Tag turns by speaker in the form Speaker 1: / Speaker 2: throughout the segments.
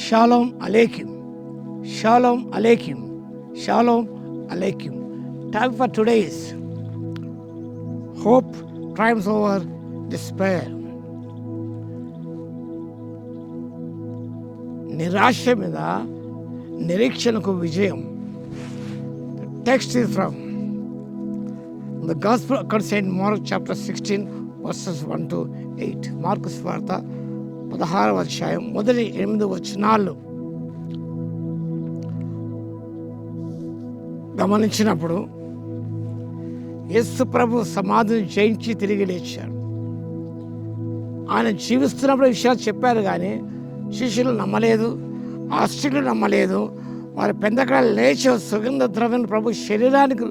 Speaker 1: Shalom అలేకిం, షాలోమ్ అలేకిం, షాలోమ్ అలేకిం. Topic for today is hope triumphs over despair. నిరాశ మీద నిరీక్షణకు విజయం. The text is from the Gospel according to St. Mark chapter 16 verses 1 to 8. Mark సువార్త 16వ అధ్యాయం మొదటి 8 వచనాలు గమనించినప్పుడు యేసు ప్రభు సమాధిని జయించి తిరిగి లేచాడు. ఆయన జీవిస్తున్నప్పుడు విషయాలు చెప్పారు, కానీ శిష్యులు నమ్మలేదు, ఆ స్త్రీలు నమ్మలేదు. వారి పెందకడ లేచి సుగంధ ద్రవ్యం ప్రభు శరీరానికి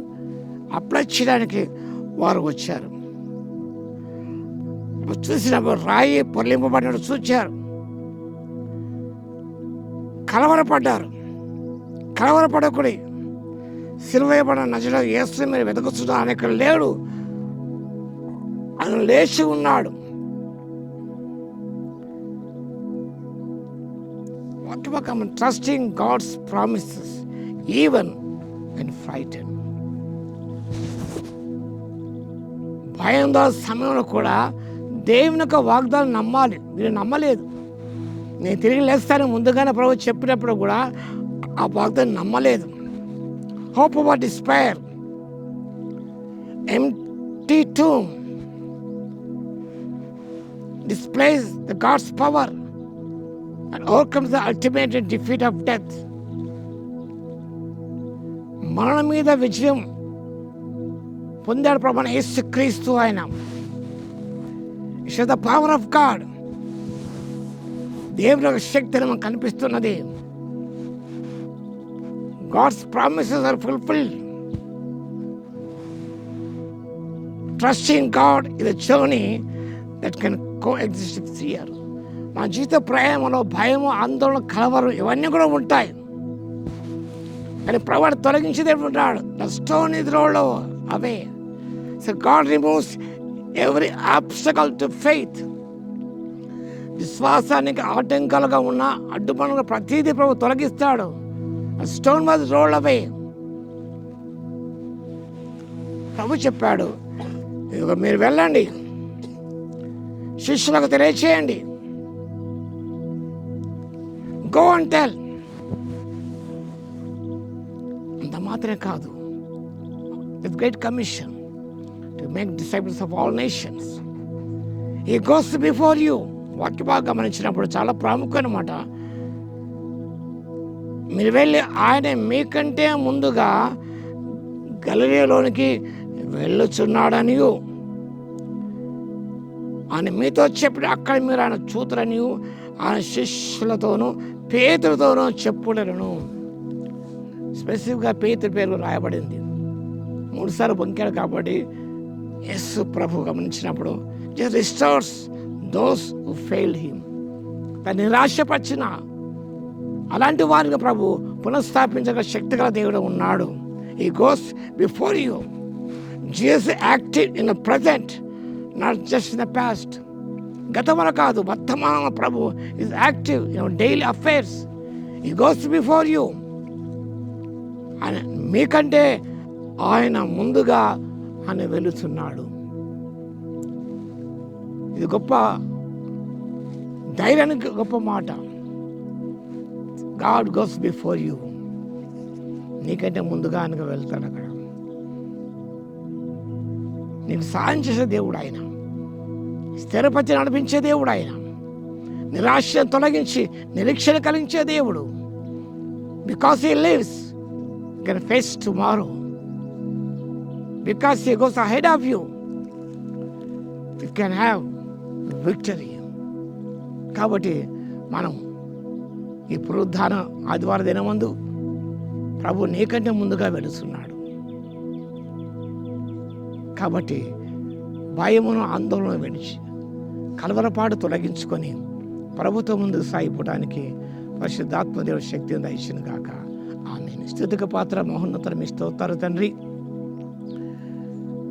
Speaker 1: అప్లై చేయడానికి వారు వచ్చారు. చూసినప్పుడు రాయి పొర్లింపబడినట్టు చూచారు, కలవరపడ్డారు. కలవరపడకుడి, సిలువేయబడిన నజరేయుడైన యేసుని మీరు వెతుకుతున్నారు, ఆయన ఇక్కడ లేడు, ఆయన లేచి ఉన్నాడు. Trusting God's promises even when frightened. భయంతో సమయంలో కూడా దేవుని యొక్క వాగ్దానం నమ్మాలి. మీరు నమ్మలేదు. నేను తిరిగి లేస్తాను ముందుగానే ప్రభు చెప్పినప్పుడు కూడా ఆ వాగ్దానం నమ్మలేదు. Hope over despair. Empty tomb displays the God's power and overcomes the ultimate defeat of death. మరణం మీద విజయం పొందాడు ప్రభు యేసుక్రీస్తు. ఆయన it's the power of God. దేవుని యొక్క శక్తి మనకు కనిపిస్తున్నది. God's promises are fulfilled. Trusting God is a journey that can coexist with fear. మన జీవిత ప్రయాణంలో భయము, ఆందోళన, కలవరం ఇవన్నీ కూడా ఉంటాయి, కానీ ప్రభువు తొలగించేది ఉంటాడు. The stone is rolled away. So God removes every obstacle to faith. విశ్వాసానికి ఆటంకాలుగా ఉన్న అడ్డుపనులు ప్రతిదీ ప్రభు తొలగిస్తాడు. A stone was rolled away. ప్రభు చెప్పాడు, మీరు వెళ్ళండి, శిష్యులకు తెలియచేయండి. Go and tell. అంత మాత్రమే కాదు, with great commission to make disciples of all nations. He goes before you. వాక్య బాగా గమనించినప్పుడు చాలా ప్రాముఖ్యం అన్నమాట. మీరు వెళ్ళి ఆయన మీకంటే ముందుగా గలిలయలోనికి వెళ్ళుచున్నాడని ఆయన మీతో చెప్పి అక్కడ మీరు ఆయన చూతులని ఆయన శిష్యులతోనూ పేతురుతోనూ చెప్పుడను. స్పెసిఫిక్గా పేతురు పేరు రాయబడింది. 3 సార్లు బొంకాడు కాబట్టి యేసు ప్రభు గమనించినప్పుడు just restores those who failed him. తను నిరాశపరిచిన అలాంటి వారిని ప్రభు పునఃస్థాపించగల శక్తి గల దేవుడు ఉన్నాడు. He goes before you. Jesus active in the present, not just in the past. గతంలో కాదు, వర్తమానంలో ప్రభు is active in your daily affairs. He goes before you. ఆయన మీకంటే ఆయన ముందుగా ఆయన వెళుతున్నాడు. ఇది గొప్ప ధైర్యానికి గొప్ప మాట. God goes before you. నీకంటే ముందుగా ఆయనకు వెళ్తాడు. అక్కడ నీకు సాయం చేసే దేవుడు ఆయన, స్థిరపరిచి నడిపించే దేవుడు ఆయన, నిరాశను తొలగించి నిరీక్షణ కలిగించే దేవుడు. Because he lives you can face tomorrow. Because he goes ahead of you you can have victory. కాబట్టి మనం ఈ పునరుద్ధాన ఆదివార దినమందు ప్రభు నీకంటే ముందుగా వెళుతున్నాడు. కాబట్టి భయమును, ఆందోళన విడిచి కలవరపాటు తొలగించుకొని ప్రభుత్వం ముందుకు సాగిపోవడానికి పరిశుద్ధాత్మదేవుడి శక్తిని దయచేయును గాక. ఆమేన్. స్తుతికి పాత్ర మహోన్నతుడు మీ స్తోత్రాలు తండ్రి.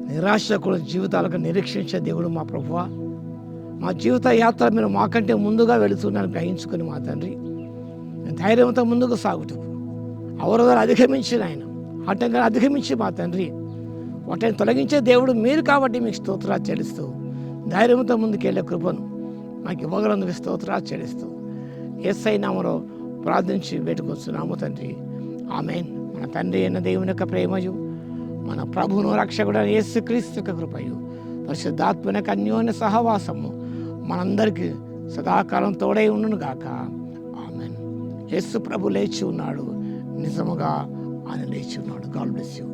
Speaker 1: నిరాశకుల జీవితాలకు నిరీక్షించే దేవుడు మా ప్రభువా, మా జీవిత యాత్ర మీరు మాకంటే ముందుగా వెళుతున్నారని గ్రహించుకొని మా తండ్రి ధైర్యంతో ముందుకు సాగుటకు అవరోధాలు అధిగమించిన ఆయన ఆటంకాలు అధిగమించి మా తండ్రి వాటిని తొలగించే దేవుడు మీరు కాబట్టి మీకు స్తోత్రాలు చెల్లిస్తూ ధైర్యంతో ముందుకెళ్ళే కృపను మాకు ఇవ్వగలందుకు స్తోత్రాలు చెల్లిస్తూ యేసయ్య నామములో ప్రార్థించి వేడుకొస్తున్నాము తండ్రి. ఆమేన్. మన తండ్రి అయిన దేవుని యొక్క ప్రేమయు మన ప్రభువును రక్షకుడైన యేసుక్రీస్తు యొక్క కృపయు పరిశుద్ధాత్మ యొక్క అన్యోన్య సహవాసము మనందరికీ సదాకాలం తోడై ఉండును గాక. ఆమేన్. యేసు ప్రభు లేచి ఉన్నాడు, నిజముగా ఆయన లేచి ఉన్నాడు. God bless you.